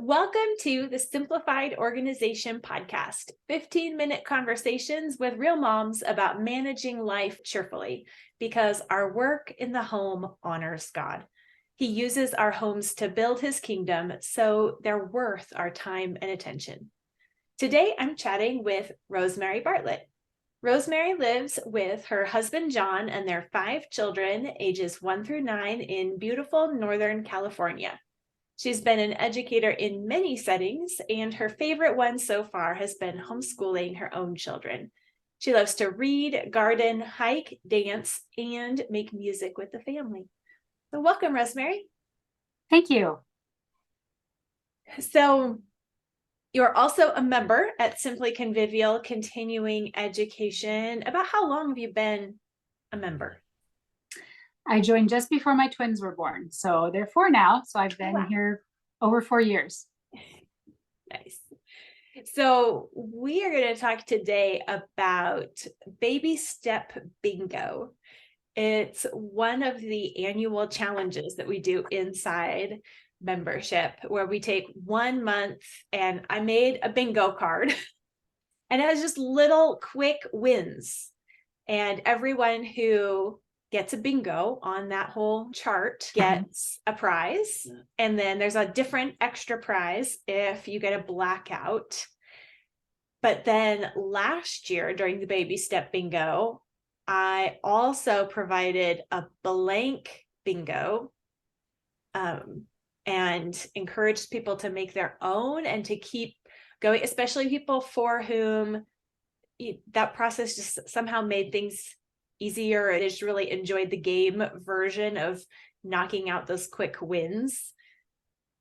Welcome to the Simplified Organization Podcast, 15-minute conversations with real moms about managing life cheerfully, because our work in the home honors God. He uses our homes to build his kingdom, so they're worth our time and attention. Today, I'm chatting with Rosemary Bartlett. Rosemary lives with her husband, John, and their 5 children, ages 1 through 9, in beautiful Northern California. She's been an educator in many settings, and her favorite one so far has been homeschooling her own children. She loves to read, garden, hike, dance, and make music with the family. So welcome, Rosemary. Thank you. So you're also a member at Simply Convivial Continuing Education. About how long have you been a member? I joined just before my twins were born. So they're 4 now. So I've been here over 4 years. Nice. So we are going to talk today about baby step bingo. It's one of the annual challenges that we do inside membership, where we take 1 month, and I made a bingo card and it has just little quick wins. And everyone who gets a bingo on that whole chart gets a prize. And then there's a different extra prize if you get a blackout. But then last year during the baby step bingo, I also provided a blank bingo and encouraged people to make their own and to keep going, especially people for whom that process just somehow made things easier. I just really enjoyed the game version of knocking out those quick wins.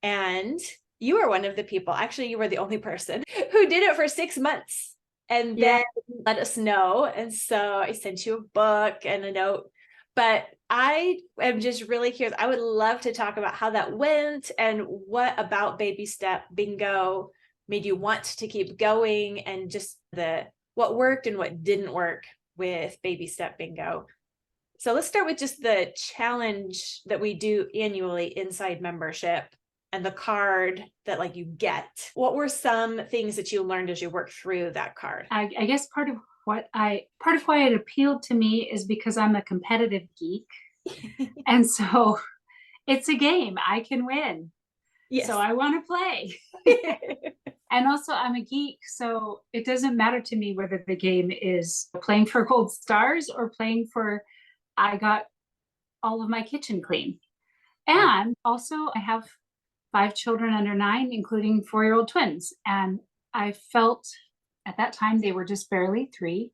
And you were one of the people, actually, you were the only person who did it for 6 months and then let us know. And so I sent you a book and a note, but I am just really curious. I would love to talk about how that went and what about baby step bingo made you want to keep going, and just what worked and what didn't work with baby step bingo. So let's start with just the challenge that we do annually inside membership and the card that you get. What were some things that you learned as you worked through that card? I guess part of why it appealed to me is because I'm a competitive geek. And so it's a game. I can win. Yes. So I want to play. And also I'm a geek, so it doesn't matter to me whether the game is playing for gold stars or playing for I got all of my kitchen clean. And also I have 5 children under 9, including 4-year-old twins. And I felt at that time they were just barely 3.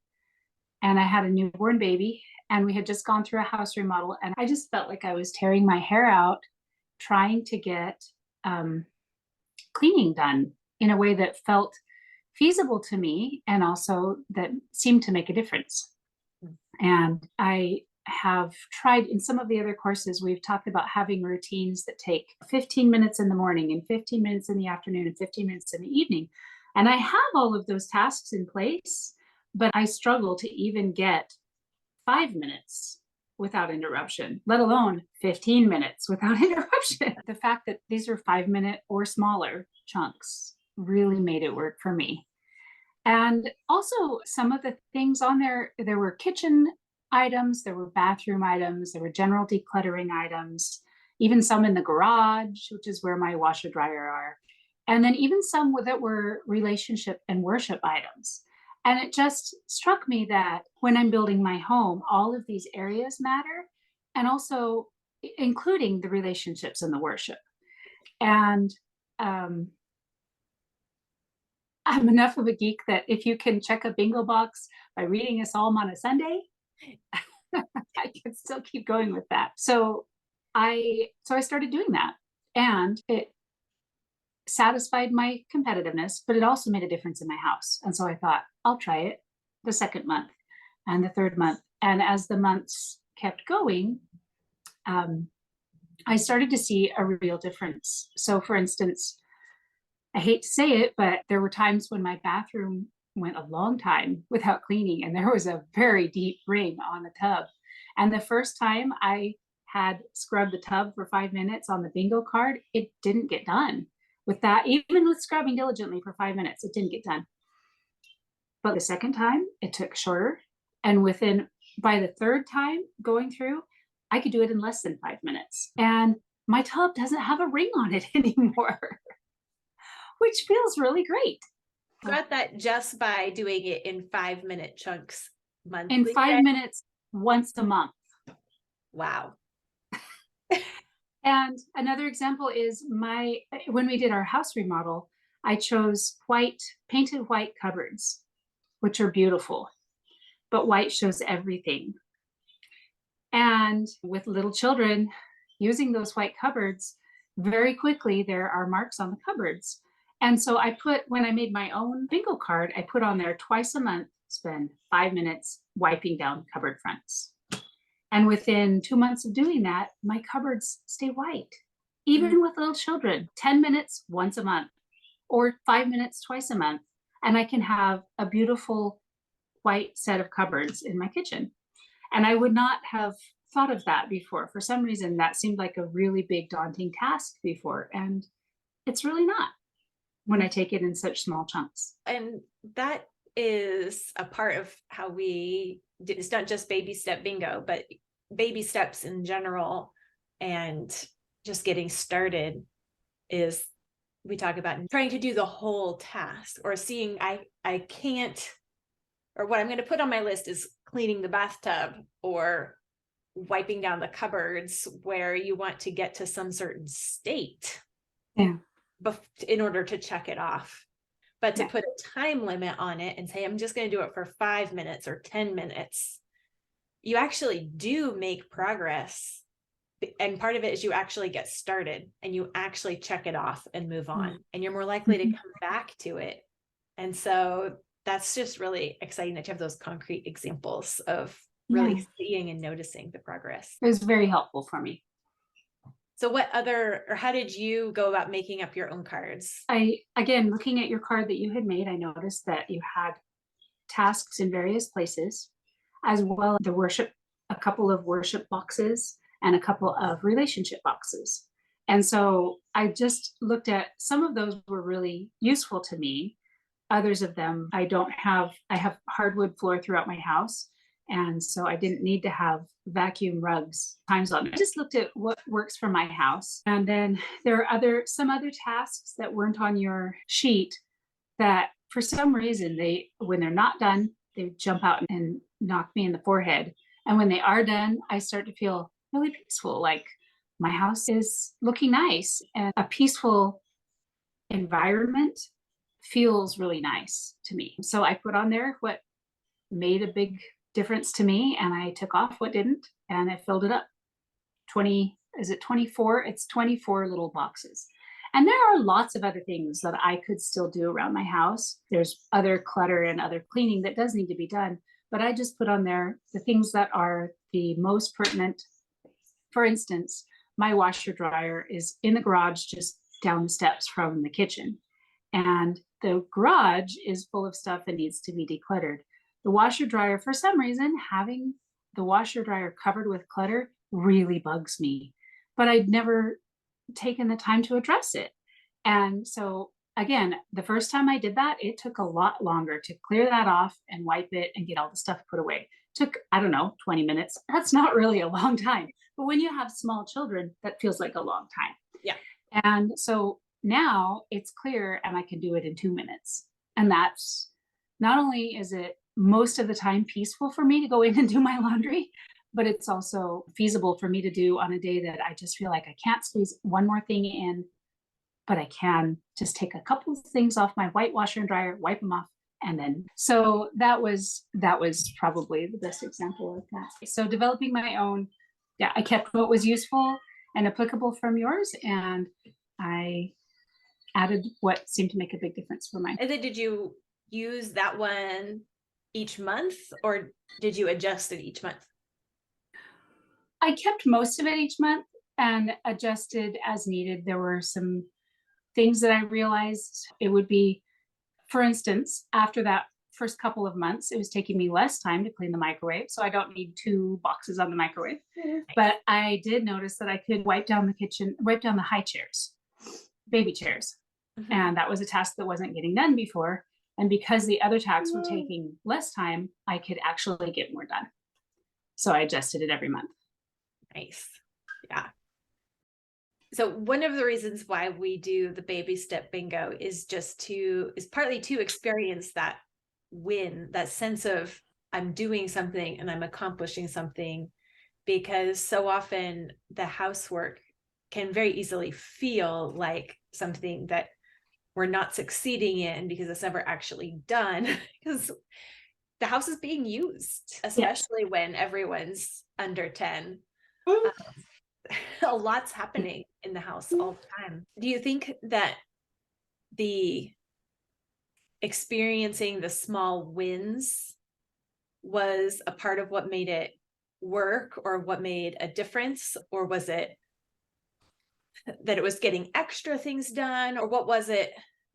And I had a newborn baby, and we had just gone through a house remodel. And I just felt like I was tearing my hair out trying to get cleaning done in a way that felt feasible to me and also that seemed to make a difference. And I have tried in some of the other courses, we've talked about having routines that take 15 minutes in the morning and 15 minutes in the afternoon and 15 minutes in the evening. And I have all of those tasks in place, but I struggle to even get 5 minutes without interruption, let alone 15 minutes without interruption. The fact that these are 5-minute or smaller chunks really made it work for me. And also some of the things on there were kitchen items, there were bathroom items, there were general decluttering items, even some in the garage, which is where my washer dryer are. And then even some that were relationship and worship items. And it just struck me that when I'm building my home, all of these areas matter, and also including the relationships and the worship. And I'm enough of a geek that if you can check a bingo box by reading a psalm on a Sunday, I can still keep going with that. So I started doing that, and it satisfied my competitiveness, but it also made a difference in my house. And so I thought, I'll try it the 2nd month and the 3rd month. And as the months kept going, I started to see a real difference. So for instance, I hate to say it, but there were times when my bathroom went a long time without cleaning, and there was a very deep ring on the tub. And the first time I had scrubbed the tub for 5 minutes on the bingo card, it didn't get done, with that, even with scrubbing diligently for 5 minutes, it didn't get done. But the second time, it took shorter. And by the third time going through, I could do it in less than 5 minutes. And my tub doesn't have a ring on it anymore, which feels really great. Got that just by doing it in 5-minute chunks monthly. In 5 minutes, once a month. Wow. And another example is when we did our house remodel, I chose painted white cupboards, which are beautiful, but white shows everything. And with little children using those white cupboards, very quickly there are marks on the cupboards. And so when I made my own bingo card, I put on there twice a month, spend 5 minutes wiping down cupboard fronts. And within 2 months of doing that, my cupboards stay white, even with little children. 10 minutes once a month, or 5 minutes twice a month. And I can have a beautiful white set of cupboards in my kitchen. And I would not have thought of that before. For some reason, that seemed like a really big, daunting task before. And it's really not when I take it in such small chunks. And that is a part of how it's not just baby step bingo, but baby steps in general. And just getting started is, we talk about trying to do the whole task, or seeing I can't, or what I'm going to put on my list is cleaning the bathtub or wiping down the cupboards, where you want to get to some certain state in order to check it off. But to put a time limit on it and say, I'm just going to do it for 5 minutes or 10 minutes, you actually do make progress. And part of it is you actually get started and you actually check it off and move on, and you're more likely to come back to it. And so that's just really exciting that you have those concrete examples of really seeing and noticing the progress. It was very helpful for me. So how did you go about making up your own cards? Again, looking at your card that you had made, I noticed that you had tasks in various places, as well as a couple of worship boxes and a couple of relationship boxes. And so I just looked at, some of those were really useful to me. Others of them I have hardwood floor throughout my house. And so I didn't need to have vacuum rugs times on it. I just looked at what works for my house. And then there are some other tasks that weren't on your sheet that for some reason, when they're not done, they jump out and knock me in the forehead. And when they are done, I start to feel really peaceful, like my house is looking nice, and a peaceful environment feels really nice to me. So I put on there what made a big difference to me, and I took off what didn't, and I filled it up. 24? It's 24 little boxes. And there are lots of other things that I could still do around my house. There's other clutter and other cleaning that does need to be done, but I just put on there the things that are the most pertinent. For instance, my washer dryer is in the garage just down the steps from the kitchen. And the garage is full of stuff that needs to be decluttered. The washer dryer, for some reason, having the washer dryer covered with clutter really bugs me, but I'd never taken the time to address it. And so again, the first time I did that, it took a lot longer to clear that off and wipe it and get all the stuff put away. It took, 20 minutes. That's not really a long time. But when you have small children, that feels like a long time. Yeah. And so now it's clear and I can do it in 2 minutes. And that's, not only is it most of the time peaceful for me to go in and do my laundry, but it's also feasible for me to do on a day that I just feel like I can't squeeze one more thing in, but I can just take a couple of things off my white washer and dryer, wipe them off, and then, so that was probably the best example of that. So developing my own, I kept what was useful and applicable from yours, and I added what seemed to make a big difference for mine. And then did you use that one each month, or did you adjust it each month? I kept most of it each month and adjusted as needed. There were some things that I realized it would be, for instance, after that first couple of months, it was taking me less time to clean the microwave. So I don't need 2 boxes on the microwave. But I did notice that I could wipe down the high chairs, baby chairs. Mhm. And that was a task that wasn't getting done before. And because the other tasks were taking less time, I could actually get more done. So I adjusted it every month. Nice. Yeah. So one of the reasons why we do the baby step bingo is partly to experience that win, that sense of I'm doing something and I'm accomplishing something, because so often the housework can very easily feel like something that we're not succeeding in because it's never actually done because the house is being used, especially when everyone's under 10. A lot's happening in the house all the time. Do you think that the experiencing the small wins was a part of what made it work, or what made a difference? Or was it that it was getting extra things done? Or what was it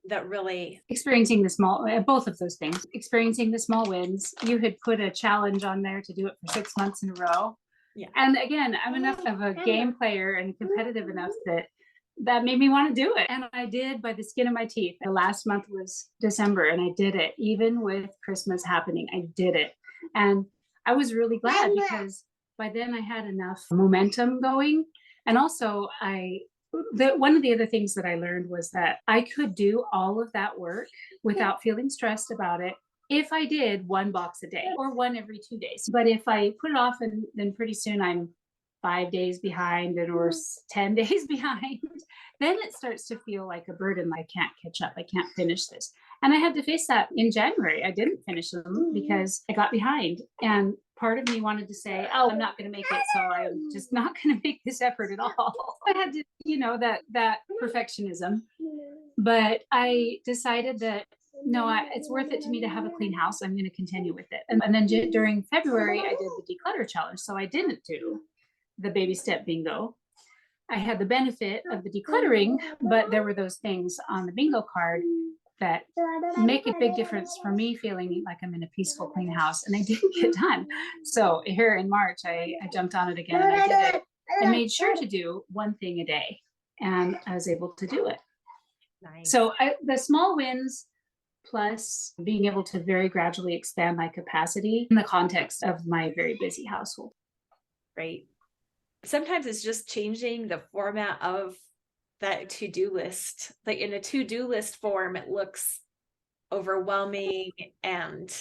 that really... Experiencing the both of those things, experiencing the small wins. You had put a challenge on there to do it for 6 months in a row. Yeah. And again, I'm enough of a game player and competitive enough that made me want to do it. And I did by the skin of my teeth. The last month was December and I did it. Even with Christmas happening, I did it. And I was really glad because by then I had enough momentum going. And also one of the other things that I learned was that I could do all of that work without feeling stressed about it if I did 1 box a day or 1 every 2 days. But if I put it off, and then pretty soon I'm 5 days behind or 10 days behind, then it starts to feel like a burden. I can't catch up. I can't finish this. And I had to face that in January. I didn't finish them because I got behind. And part of me wanted to say, oh, I'm not going to make it, so I'm just not going to make this effort at all. I had to, that perfectionism. But I decided that, no, it's worth it to me to have a clean house. I'm going to continue with it. And then during February, I did the declutter challenge. So I didn't do the baby step bingo. I had the benefit of the decluttering, but there were those things on the bingo card that make a big difference for me feeling like I'm in a peaceful, clean house, and I didn't get done. So here in March, I jumped on it again and I did it. I made sure to do 1 thing a day, and I was able to do it. Nice. So the small wins plus being able to very gradually expand my capacity in the context of my very busy household. Right. Sometimes it's just changing the format of that to-do list. Like in a to-do list form, it looks overwhelming, and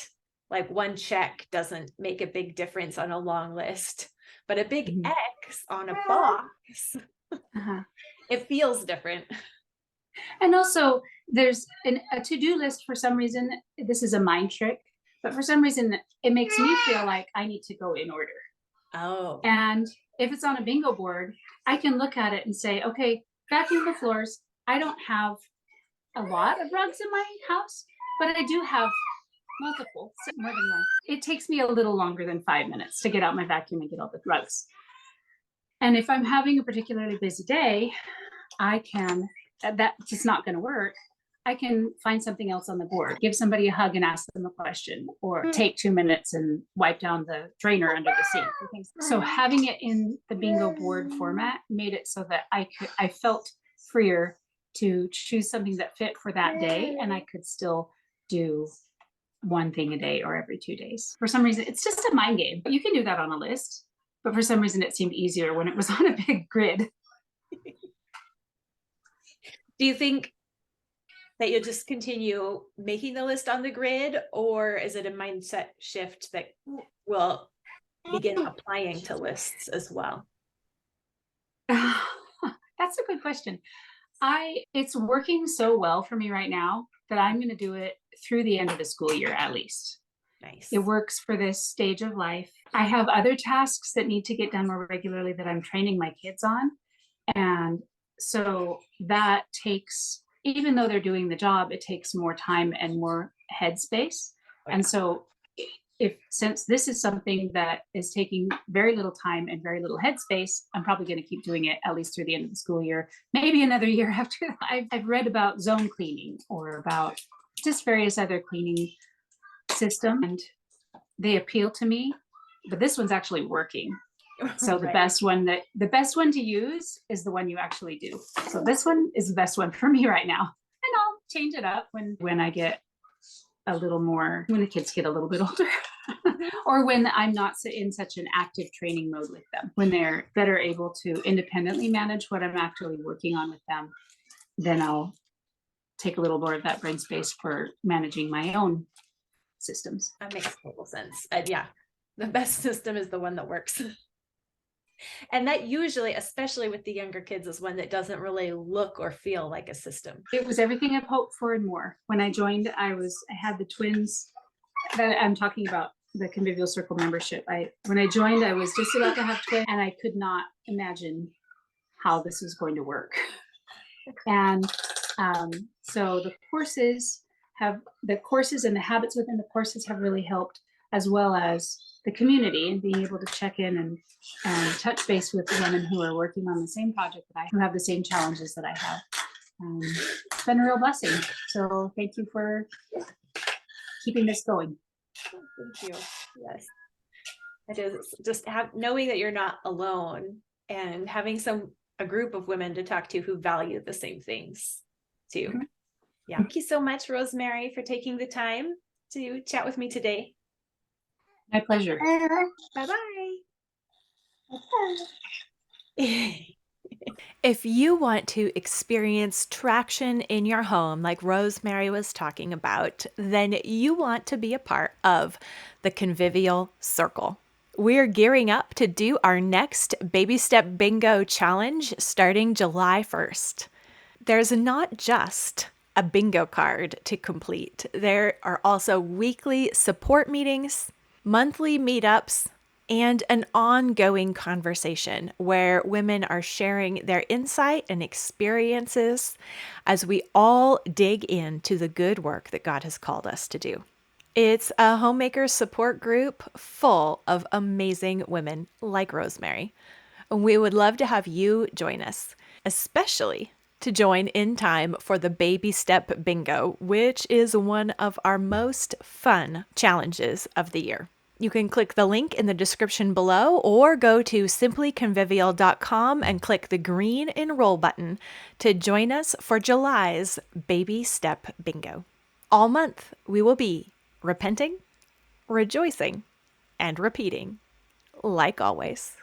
like 1 check doesn't make a big difference on a long list, but a big X on a box, it feels different. And also there's a to-do list. For some reason, this is a mind trick, but for some reason it makes me feel like I need to go in order. Oh. And if it's on a bingo board, I can look at it and say, okay, vacuum the floors. I don't have a lot of rugs in my house, but I do have multiple, more than 1. It takes me a little longer than 5 minutes to get out my vacuum and get all the rugs. And if I'm having a particularly busy day, I can, that's just not going to work. I can find something else on the board, give somebody a hug and ask them a question, or take 2 minutes and wipe down the drainer under the sink. So having it in the bingo board format made it so that I felt freer to choose something that fit for that day, and I could still do 1 thing a day or every 2 days. For some reason, it's just a mind game. You can do that on a list, but for some reason it seemed easier when it was on a big grid. Do you think that you'll just continue making the list on the grid, or is it a mindset shift that will begin applying to lists as well? That's a good question. It's working so well for me right now that I'm going to do it through the end of the school year at least. Nice. It works for this stage of life. I have other tasks that need to get done more regularly that I'm training my kids on. And so that takes, even though they're doing the job, it takes more time and more headspace. And so since this is something that is taking very little time and very little headspace, I'm probably going to keep doing it at least through the end of the school year, maybe another year after that. I've read about zone cleaning or about just various other cleaning systems, and they appeal to me, but this one's actually working. So the best one to use is the one you actually do. So this one is the best one for me right now. And change it up when I get a little more, when the kids get a little bit older. Or when I'm not in such an active training mode with them, when they're better able to independently manage what I'm actually working on with them, then I'll take a little more of that brain space for managing my own systems. That makes total sense. Yeah, the best system is the one that works. And that usually, especially with the younger kids, is one that doesn't really look or feel like a system. It was everything I've hoped for and more. When I joined, I had the twins that I'm talking about, the Convivial Circle membership. When I joined, I was just about to have twins, and I could not imagine how this was going to work. And so the courses and the habits within the courses have really helped, as well as the community and being able to check in and touch base with the women who are working on the same project who have the same challenges that I have. It's been a real blessing. So thank you for keeping this going. Thank you. Yes. It is just knowing that you're not alone and having a group of women to talk to who value the same things too. Mm-hmm. Yeah. Thank you so much, Rosemary, for taking the time to chat with me today. My pleasure. Bye-bye. If you want to experience traction in your home, like Rosemary was talking about, then you want to be a part of the Convivial Circle. We're gearing up to do our next Baby Step Bingo Challenge starting July 1st. There's not just a bingo card to complete. There are also weekly support meetings, monthly meetups, and an ongoing conversation where women are sharing their insight and experiences as we all dig into the good work that God has called us to do. It's a homemaker support group full of amazing women like Rosemary. We would love to have you join us, especially to join in time for the Baby Step Bingo, which is one of our most fun challenges of the year. You can click the link in the description below or go to simplyconvivial.com and click the green enroll button to join us for July's Baby Step Bingo. All month, we will be repenting, rejoicing, and repeating, like always.